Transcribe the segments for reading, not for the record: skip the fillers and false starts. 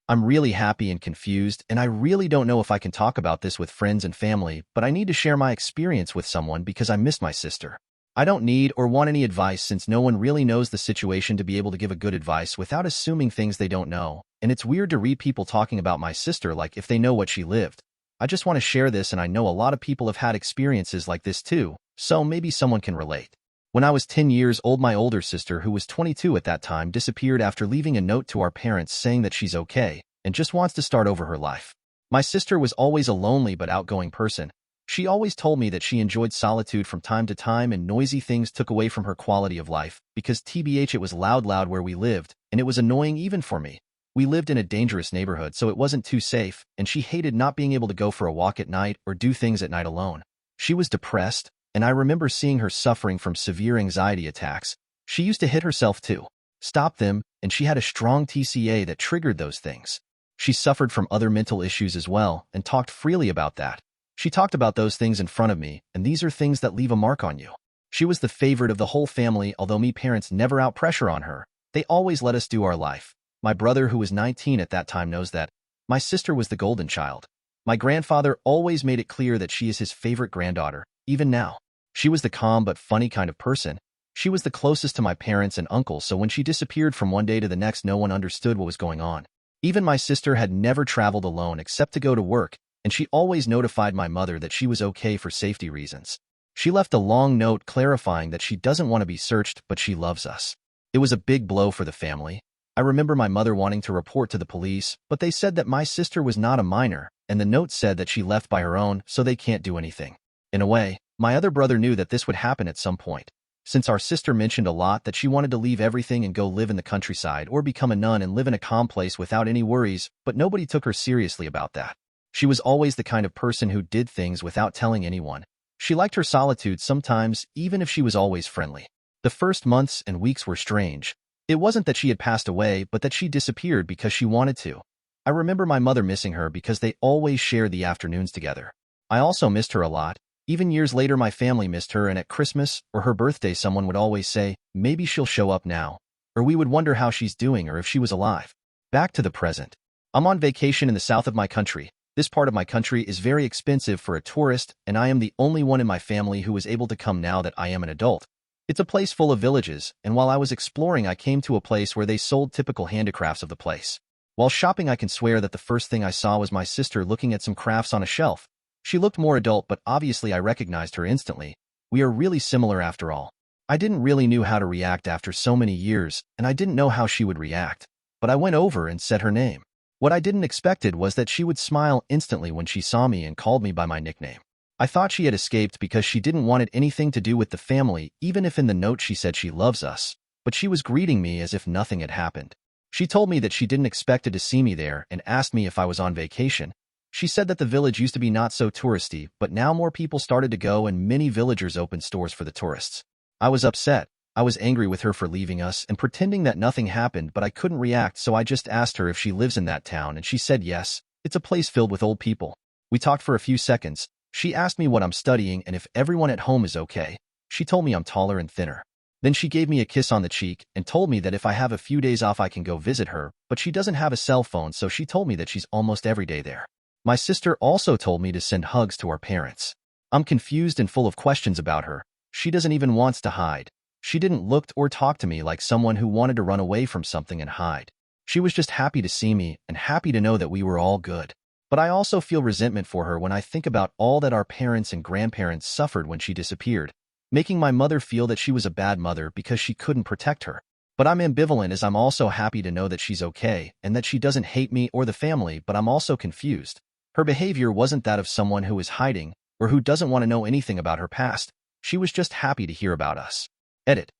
I'm really happy and confused, and I really don't know if I can talk about this with friends and family, but I need to share my experience with someone because I miss my sister. I don't need or want any advice since no one really knows the situation to be able to give a good advice without assuming things they don't know, and it's weird to read people talking about my sister like if they know what she lived. I just want to share this, and I know a lot of people have had experiences like this too, so maybe someone can relate. When I was 10 years old, my older sister, who was 22 at that time, disappeared after leaving a note to our parents saying that she's okay and just wants to start over her life. My sister was always a lonely but outgoing person. She always told me that she enjoyed solitude from time to time and noisy things took away from her quality of life because TBH it was loud where we lived, and it was annoying even for me. We lived in a dangerous neighborhood, so it wasn't too safe, and she hated not being able to go for a walk at night or do things at night alone. She was depressed, and I remember seeing her suffering from severe anxiety attacks. She used to hit herself to stop them, and she had a strong TCA that triggered those things. She suffered from other mental issues as well and talked freely about that. She talked about those things in front of me, and these are things that leave a mark on you. She was the favorite of the whole family, although me parents never out pressure on her. They always let us do our life. My brother, who was 19 at that time, knows that. My sister was the golden child. My grandfather always made it clear that she is his favorite granddaughter, even now. She was the calm but funny kind of person. She was the closest to my parents and uncle, so when she disappeared from one day to the next, no one understood what was going on. Even my sister had never traveled alone except to go to work, and she always notified my mother that she was okay for safety reasons. She left a long note clarifying that she doesn't want to be searched, but she loves us. It was a big blow for the family. I remember my mother wanting to report to the police, but they said that my sister was not a minor, and the note said that she left by her own, so they can't do anything. In a way, my other brother knew that this would happen at some point, since our sister mentioned a lot that she wanted to leave everything and go live in the countryside or become a nun and live in a calm place without any worries, but nobody took her seriously about that. She was always the kind of person who did things without telling anyone. She liked her solitude sometimes, even if she was always friendly. The first months and weeks were strange. It wasn't that she had passed away, but that she disappeared because she wanted to. I remember my mother missing her because they always shared the afternoons together. I also missed her a lot. Even years later, my family missed her, and at Christmas or her birthday, someone would always say, maybe she'll show up now. Or we would wonder how she's doing or if she was alive. Back to the present. I'm on vacation in the south of my country. This part of my country is very expensive for a tourist, and I am the only one in my family who is able to come now that I am an adult. It's a place full of villages, and while I was exploring, I came to a place where they sold typical handicrafts of the place. While shopping, I can swear that the first thing I saw was my sister looking at some crafts on a shelf. She looked more adult, but obviously I recognized her instantly. We are really similar after all. I didn't really know how to react after so many years, and I didn't know how she would react. But I went over and said her name. What I didn't expected was that she would smile instantly when she saw me and called me by my nickname. I thought she had escaped because she didn't want it anything to do with the family, even if in the note she said she loves us. But she was greeting me as if nothing had happened. She told me that she didn't expect to see me there and asked me if I was on vacation. She said that the village used to be not so touristy, but now more people started to go and many villagers opened stores for the tourists. I was upset. I was angry with her for leaving us and pretending that nothing happened, but I couldn't react, so I just asked her if she lives in that town, and she said yes. It's a place filled with old people. We talked for a few seconds. She asked me what I'm studying and if everyone at home is okay. She told me I'm taller and thinner. Then she gave me a kiss on the cheek and told me that if I have a few days off I can go visit her, but she doesn't have a cell phone, so she told me that she's almost every day there. My sister also told me to send hugs to our parents. I'm confused and full of questions about her. She doesn't even want to hide. She didn't look or talk to me like someone who wanted to run away from something and hide. She was just happy to see me and happy to know that we were all good. But I also feel resentment for her when I think about all that our parents and grandparents suffered when she disappeared, making my mother feel that she was a bad mother because she couldn't protect her. But I'm ambivalent, as I'm also happy to know that she's okay and that she doesn't hate me or the family, but I'm also confused. Her behavior wasn't that of someone who is hiding or who doesn't want to know anything about her past. She was just happy to hear about us. Edit.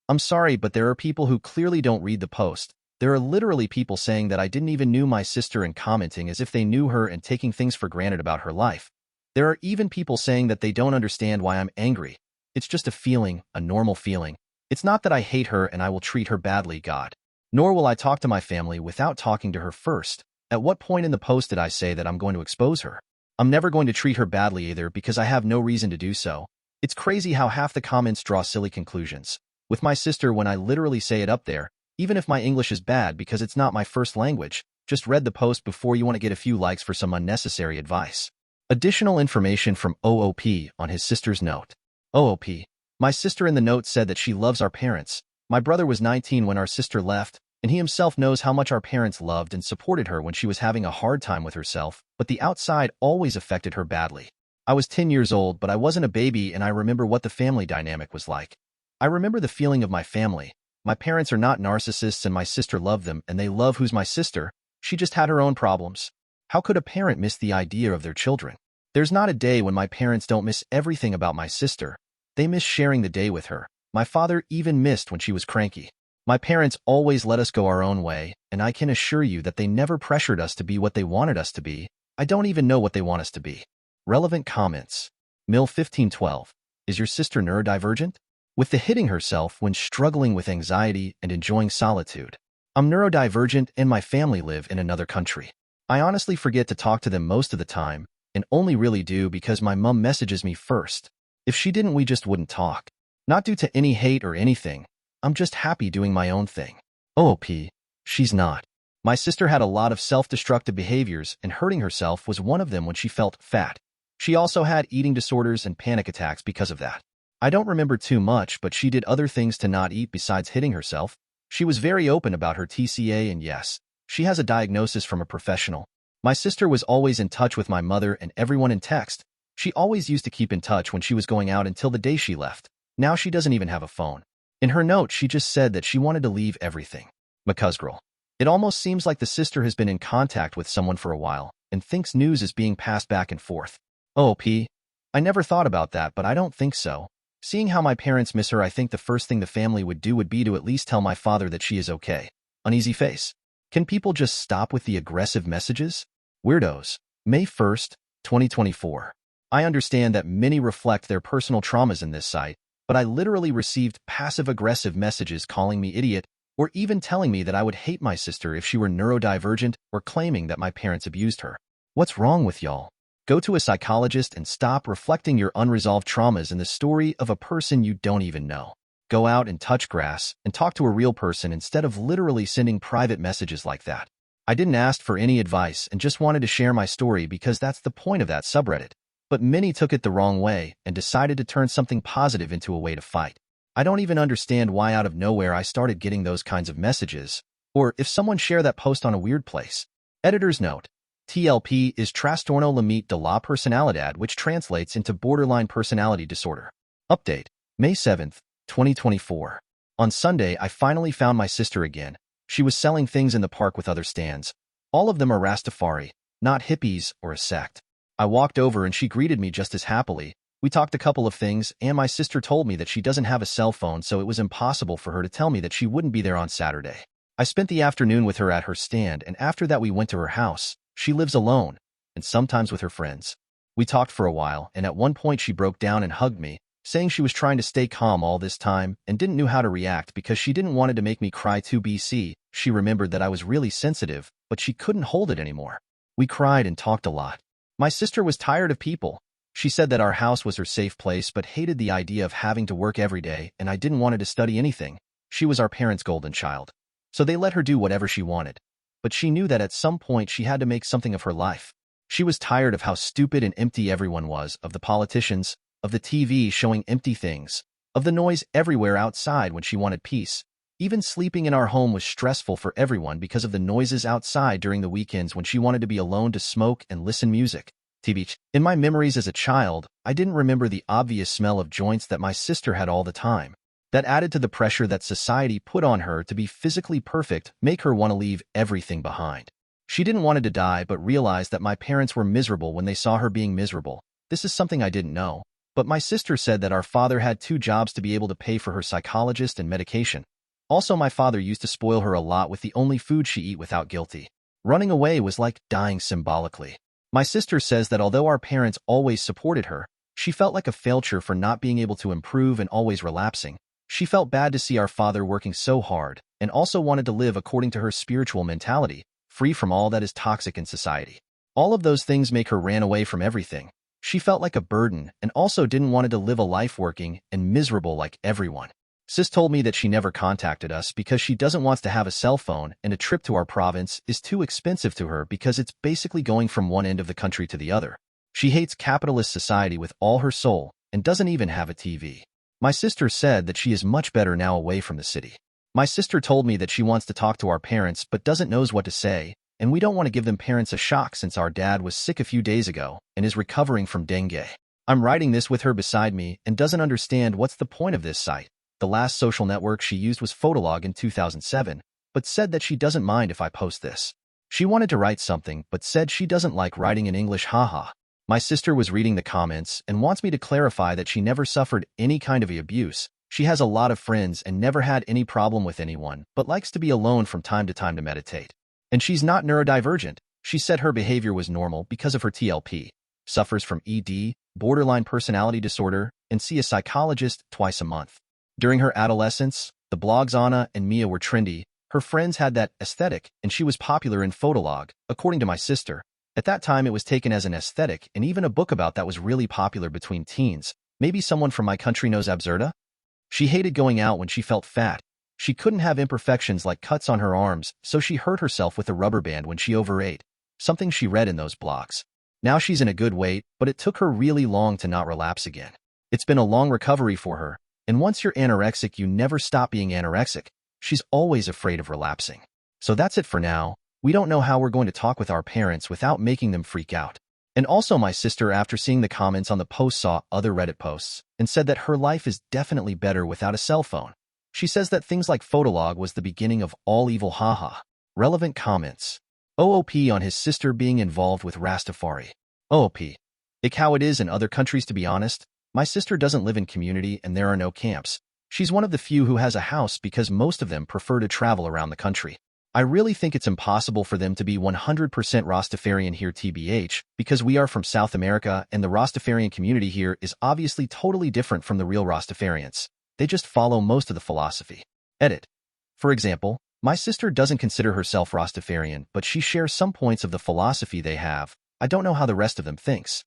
I'm sorry, but there are people who clearly don't read the post. There are literally people saying that I didn't even know my sister and commenting as if they knew her and taking things for granted about her life. There are even people saying that they don't understand why I'm angry. It's just a feeling, a normal feeling. It's not that I hate her and I will treat her badly, God. Nor will I talk to my family without talking to her first. At what point in the post did I say that I'm going to expose her? I'm never going to treat her badly either because I have no reason to do so. It's crazy how half the comments draw silly conclusions. With my sister, when I literally say it up there, even if my English is bad because it's not my first language, Just read the post before you want to get a few likes for some unnecessary advice. Additional information from OOP on his sister's note. OOP. My sister in the note said that she loves our parents. My brother was 19 when our sister left, and he himself knows how much our parents loved and supported her when she was having a hard time with herself, but the outside always affected her badly. I was 10 years old, but I wasn't a baby, and I remember what the family dynamic was like. I remember the feeling of my family. My parents are not narcissists, and my sister loved them, and they love who's my sister. She just had her own problems. How could a parent miss the idea of their children? There's not a day when my parents don't miss everything about my sister. They miss sharing the day with her. My father even missed when she was cranky. My parents always let us go our own way, and I can assure you that they never pressured us to be what they wanted us to be. I don't even know what they want us to be. Relevant comments. Mill1512. Is your sister neurodivergent? With the hitting herself when struggling with anxiety and enjoying solitude. I'm neurodivergent and my family live in another country. I honestly forget to talk to them most of the time, and only really do because my mom messages me first. If she didn't, we just wouldn't talk. Not due to any hate or anything. I'm just happy doing my own thing. OOP. She's not. My sister had a lot of self-destructive behaviors, and hurting herself was one of them when she felt fat. She also had eating disorders and panic attacks because of that. I don't remember too much, but she did other things to not eat besides hitting herself. She was very open about her TCA, and yes, she has a diagnosis from a professional. My sister was always in touch with my mother and everyone in text. She always used to keep in touch when she was going out until the day she left. Now she doesn't even have a phone. In her note, she just said that she wanted to leave everything. McCusgirl. It almost seems like the sister has been in contact with someone for a while and thinks news is being passed back and forth. OOP. I never thought about that, but I don't think so. Seeing how my parents miss her, I think the first thing the family would do would be to at least tell my father that she is okay. Uneasy face. Can people just stop with the aggressive messages? Weirdos. May 1st, 2024. I understand that many reflect their personal traumas in this site, but I literally received passive-aggressive messages calling me idiot or even telling me that I would hate my sister if she were neurodivergent or claiming that my parents abused her. What's wrong with y'all? Go to a psychologist and stop reflecting your unresolved traumas in the story of a person you don't even know. Go out and touch grass and talk to a real person instead of literally sending private messages like that. I didn't ask for any advice and just wanted to share my story because that's the point of that subreddit. But many took it the wrong way and decided to turn something positive into a way to fight. I don't even understand why out of nowhere I started getting those kinds of messages, or if someone shared that post on a weird place. Editor's note. TLP is Trastorno Limite de la Personalidad, which translates into borderline personality disorder. Update. May 7th, 2024. On Sunday, I finally found my sister again. She was selling things in the park with other stands. All of them are Rastafari, not hippies or a sect. I walked over and she greeted me just as happily. We talked a couple of things, and my sister told me that she doesn't have a cell phone, so it was impossible for her to tell me that she wouldn't be there on Saturday. I spent the afternoon with her at her stand, and after that we went to her house. She lives alone, and sometimes with her friends. We talked for a while, and at one point she broke down and hugged me, saying she was trying to stay calm all this time and didn't know how to react because she didn't want to make me cry too. She remembered that I was really sensitive, but she couldn't hold it anymore. We cried and talked a lot. My sister was tired of people. She said that our house was her safe place but hated the idea of having to work every day, and I didn't want her to study anything. She was our parents' golden child. So they let her do whatever she wanted. But she knew that at some point she had to make something of her life. She was tired of how stupid and empty everyone was, of the politicians, of the TV showing empty things, of the noise everywhere outside when she wanted peace. Even sleeping in our home was stressful for everyone because of the noises outside during the weekends when she wanted to be alone to smoke and listen music. TV. In my memories as a child, I didn't remember the obvious smell of joints that my sister had all the time. That added to the pressure that society put on her to be physically perfect, make her want to leave everything behind. She didn't want to die but realized that my parents were miserable when they saw her being miserable. This is something I didn't know. But my sister said that our father had 2 jobs to be able to pay for her psychologist and medication. Also, my father used to spoil her a lot with the only food she eat without guilty. Running away was like dying symbolically. My sister says that although our parents always supported her, she felt like a failure for not being able to improve and always relapsing. She felt bad to see our father working so hard and also wanted to live according to her spiritual mentality, free from all that is toxic in society. All of those things make her ran away from everything. She felt like a burden and also didn't want to live a life working and miserable like everyone. Sis told me that she never contacted us because she doesn't want to have a cell phone and a trip to our province is too expensive to her because it's basically going from one end of the country to the other. She hates capitalist society with all her soul and doesn't even have a TV. My sister said that she is much better now away from the city. My sister told me that she wants to talk to our parents but doesn't know what to say, and we don't want to give them parents a shock since our dad was sick a few days ago and is recovering from dengue. I'm writing this with her beside me and doesn't understand what's the point of this site. The last social network she used was Fotolog in 2007, but said that she doesn't mind if I post this. She wanted to write something, but said she doesn't like writing in English, haha. My sister was reading the comments and wants me to clarify that she never suffered any kind of abuse. She has a lot of friends and never had any problem with anyone, but likes to be alone from time to meditate. And she's not neurodivergent. She said her behavior was normal because of her TLP, suffers from ED, borderline personality disorder, and see a psychologist twice a month. During her adolescence, the blogs Anna and Mia were trendy. Her friends had that aesthetic, and she was popular in Fotolog, according to my sister. At that time, it was taken as an aesthetic, and even a book about that was really popular between teens. Maybe someone from my country knows Absurda? She hated going out when she felt fat. She couldn't have imperfections like cuts on her arms, so she hurt herself with a rubber band when she overate, something she read in those blogs. Now she's in a good weight, but it took her really long to not relapse again. It's been a long recovery for her. And once you're anorexic, you never stop being anorexic. She's always afraid of relapsing. So that's it for now. We don't know how we're going to talk with our parents without making them freak out. And also my sister, after seeing the comments on the post, saw other Reddit posts and said that her life is definitely better without a cell phone. She says that things like Fotolog was the beginning of all evil, haha. Relevant comments. OOP on his sister being involved with Rastafari. OOP. Like how it is in other countries, to be honest. My sister doesn't live in community and there are no camps. She's one of the few who has a house because most of them prefer to travel around the country. I really think it's impossible for them to be 100% Rastafarian here, TBH, because we are from South America and the Rastafarian community here is obviously totally different from the real Rastafarians. They just follow most of the philosophy. Edit. For example, my sister doesn't consider herself Rastafarian, but she shares some points of the philosophy they have. I don't know how the rest of them thinks.